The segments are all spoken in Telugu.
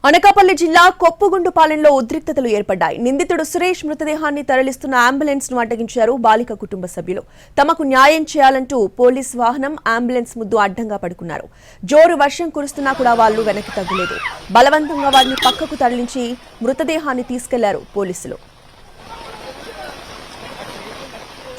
అనకాపల్లి జిల్లా కొప్పుగుండుపాలెంలో ఉద్రిక్తతలు ఏర్పడ్డాయి. నిందితుడు సురేష్ మృతదేహాన్ని తరలిస్తున్న అంబులెన్స్ ను అడ్డగించారు బాలిక కుటుంబ సభ్యులు. తమకు న్యాయం చేయాలంటూ పోలీస్ వాహనం అంబులెన్స్ ముద్దు అడ్డంగా పడుకున్నారు. జోరు వర్షం కురుస్తున్నా కూడా వాళ్లు వెనక్కి తగ్గలేదు. బలవంతంగా వారిని పక్కకు తరలించి మృతదేహాన్ని తీసుకెళ్లారు పోలీసులు.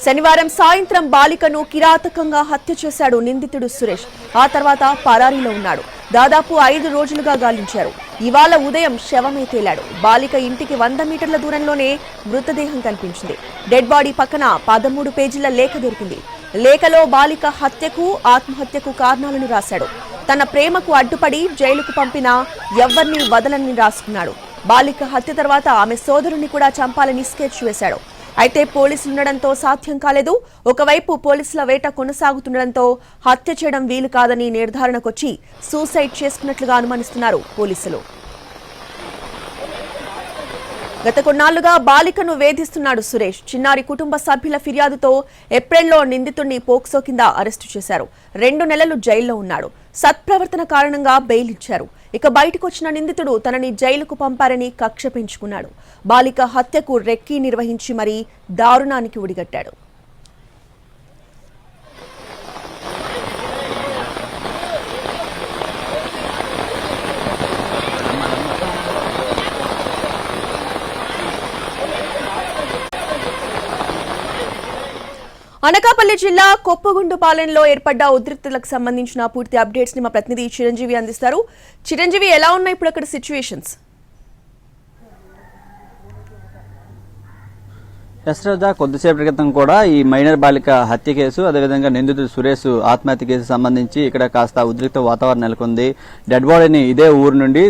శనివారం సాయంత్రం బాలికను కిరాతకంగా హత్య చేశాడు నిందితుడు సురేష్. ఆ తర్వాత పరారీలో ఉన్నాడు. దాదాపు 5 రోజులుగా గాలించారు. ఇవాళ ఉదయం శవమే తేలాడు. బాలిక ఇంటికి 100 మీటర్ల దూరంలోనే మృతదేహం కనిపించింది. డెడ్ బాడీ పక్కన 13 పేజీల లేఖ దొరికింది. లేఖలో బాలిక హత్యకు ఆత్మహత్యకు కారణాలను రాశాడు. తన ప్రేమకు అడ్డుపడి జైలుకు పంపినా ఎవ్వర్నీ వదలని రాసుకున్నాడు. బాలిక హత్య తర్వాత ఆమె సోదరుని కూడా చంపాలని స్కెచ్ వేశాడు. అయితే పోలీసులుండడంతో సాధ్యం కాలేదు. ఒకవైపు పోలీసుల వేట కొనసాగుతుండడంతో హత్య చేయడం వీలు కాదని నిర్ధారణకొచ్చి సూసైడ్ చేసుకున్నట్లుగా అనుమానిస్తున్నారు పోలీసులు. గత కొన్నాళ్లుగా బాలికను వేధిస్తున్నాడు సురేష్. చిన్నారి కుటుంబ సభ్యుల ఫిర్యాదుతో ఏప్రిల్లో నిందితుడిని పోక్సో కింద అరెస్టు చేశారు. 2 నెలలు జైల్లో ఉన్నాడు. సత్ప్రవర్తన కారణంగా బెయిల్ ఇచ్చారు. ఇక బయటకు వచ్చిన నిందితుడు తనని జైలుకు పంపారని కక్ష పెంచుకున్నాడు. బాలిక హత్యకు రెక్కీ నిర్వహించి మరీ దారుణానికి ఒడిగట్టాడు. అనకాపల్లి జిల్లా కొప్పుగుండుపాలెంలో ఏర్పడ్డ ఉద్రిక్తతలకు సంబంధించిన పూర్తి అప్డేట్స్ ని మా ప్రతినిధి చిరంజీవి అందిస్తారు. చిరంజీవి, ఎలా ఉన్నాయి ఇప్పుడు అక్కడ సిచ్యువేషన్స్? యశ్రజ, కొద్దిసేపటి క్రితం కూడా ఈ మైనర్ బాలిక హత్య కేసు, అదేవిధంగా నిందితుడు సురేష్ ఆత్మహత్య కేసు సంబంధించి ఇక్కడ కాస్త ఉద్రిక్త వాతావరణం నెలకొంది. డెడ్ బాడీని ఇదే ఊరు నుండి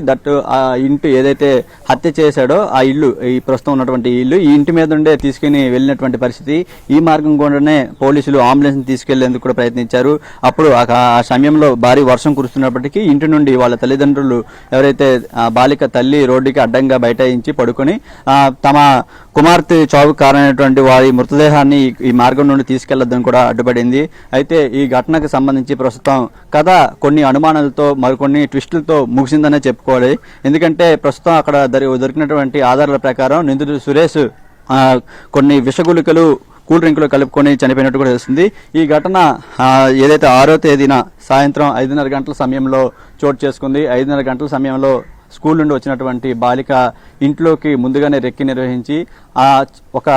ఆ ఇంటి ఏదైతే హత్య చేశాడో ఆ ఇల్లు, ఈ ప్రస్తుతం ఉన్నటువంటి ఇల్లు, ఈ ఇంటి మీద నుండే తీసుకుని వెళ్ళినటువంటి పరిస్థితి. ఈ మార్గం కూడానే పోలీసులు అంబులెన్స్ తీసుకెళ్లేందుకు కూడా ప్రయత్నించారు. అప్పుడు ఆ సమయంలో భారీ వర్షం కురుస్తున్నప్పటికీ ఇంటి నుండి వాళ్ళ తల్లిదండ్రులు ఎవరైతే బాలిక తల్లి రోడ్డుకి అడ్డంగా బైఠాయించి పడుకొని తమ కుమార్తె చావుకు కారణమైనటువంటి వారి మృతదేహాన్ని ఈ మార్గం నుండి తీసుకెళ్లొద్దని కూడా అడ్డుపడింది. అయితే ఈ ఘటనకు సంబంధించి ప్రస్తుతం కథ కొన్ని అనుమానాలతో మరికొన్ని ట్విస్టులతో ముగిసిందనే చెప్పుకోవాలి. ఎందుకంటే ప్రస్తుతం అక్కడ దొరికినటువంటి ఆధారాల ప్రకారం నిందితుడు సురేష్ కొన్ని విషగుళికలు కూల్ డ్రింకులు కలుపుకొని చనిపోయినట్టు కూడా తెలుస్తుంది. ఈ ఘటన ఏదైతే 6వ తేదీన సాయంత్రం 5:30 గంటల సమయంలో చోటు చేసుకుంది. 5:30 గంటల సమయంలో స్కూల్ నుండి వచ్చినటువంటి బాలిక ఇంట్లోకి ముందుగానే రెక్కి నిర్వహించి ఒక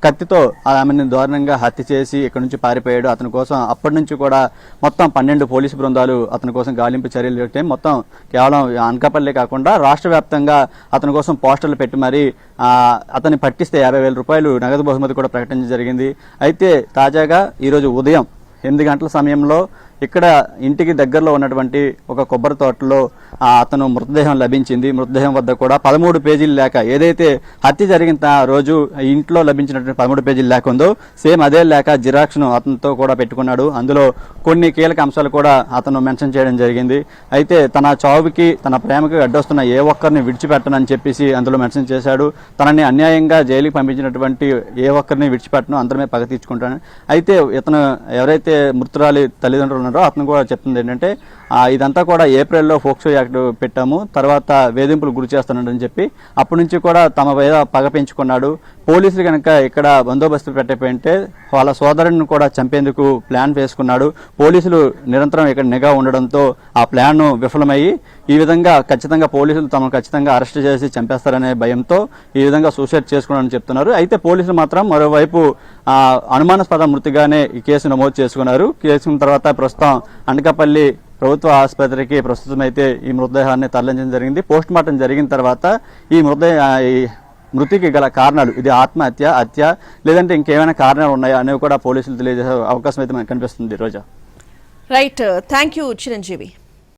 కత్తితో ఆమెను దారుణంగా హత్య చేసి ఇక్కడి నుంచి పారిపోయాడు. అతని కోసం అప్పటి నుంచి కూడా మొత్తం 12 పోలీసు బృందాలు అతని కోసం గాలింపు చర్యలు పెట్టాయి. మొత్తం కేవలం అనకాపల్లి కాకుండా రాష్ట్ర వ్యాప్తంగా అతని కోసం పోస్టర్లు పెట్టి మరి అతన్ని పట్టిస్తే 50,000 రూపాయలు నగదు బహుమతి కూడా ప్రకటించడం జరిగింది. అయితే తాజాగా ఈరోజు ఉదయం 8 గంటల సమయంలో ఇక్కడ ఇంటికి దగ్గరలో ఉన్నటువంటి ఒక కొబ్బరి తోటలో అతను మృతదేహం లభించింది. మృతదేహం వద్ద కూడా 13 పేజీల లేఖ, ఏదైతే హత్య జరిగిన రోజు ఇంట్లో లభించినటువంటి 13 పేజీల లేఖ ఉందో సేమ్ అదే లేఖ జిరాక్స్ను అతనితో కూడా పెట్టుకున్నాడు. అందులో కొన్ని కీలక అంశాలు కూడా అతను మెన్షన్ చేయడం జరిగింది. అయితే తన చావుకి, తన ప్రేమకి అడ్డొస్తున్న ఏ ఒక్కరిని విడిచిపెట్టనని చెప్పేసి అందులో మెన్షన్ చేశాడు. తనని అన్యాయంగా జైలుకి పంపించినటువంటి ఏ ఒక్కరిని విడిచిపెట్టను, అందరమే పగ తీర్చుకుంటాను. అయితే ఇతను ఎవరైతే మృతురాలి తల్లిదండ్రులు అతను కూడా చెప్తుంది ఏంటంటే ఇదంతా కూడా ఏప్రిల్లో పోక్సో యాక్ట్ పెట్టాము, తర్వాత వేధింపులు గురి చేస్తున్నాడని చెప్పి అప్పటి నుంచి కూడా తమ మీద పగ పెంచుకున్నాడు. పోలీసులు కనుక ఇక్కడ బందోబస్తు పెట్టకపోయింటే వాళ్ళ సోదరుని కూడా చంపేందుకు ప్లాన్ వేసుకున్నాడు. పోలీసులు నిరంతరం ఇక్కడ నిఘా ఉండడంతో ఆ ప్లాన్ విఫలమయ్యి ఈ విధంగా ఖచ్చితంగా పోలీసులు తమను ఖచ్చితంగా అరెస్ట్ చేసి చంపేస్తారనే భయంతో ఈ విధంగా సూసైడ్ చేసుకున్నారని చెప్తున్నారు. అయితే పోలీసులు మాత్రం మరోవైపు అనుమానాస్పద మృతిగానే ఈ కేసు నమోదు చేసుకున్నారు. కేసు తర్వాత ప్రస్తుతం అనకాపల్లి ప్రభుత్వ ఆసుపత్రికి ప్రస్తుతం అయితే ఈ మృతదేహాన్ని తరలించడం జరిగింది. పోస్ట్ మార్టం జరిగిన తర్వాత ఈ మృతికి గల కారణాలు, ఇది ఆత్మహత్య, హత్య, లేదంటే ఇంకేమైనా కారణాలు ఉన్నాయా అనేవి కూడా పోలీసులు తెలియజేసే అవకాశం అయితే మనకు కనిపిస్తుంది. Roja. Right, thank you Chiranjeevi.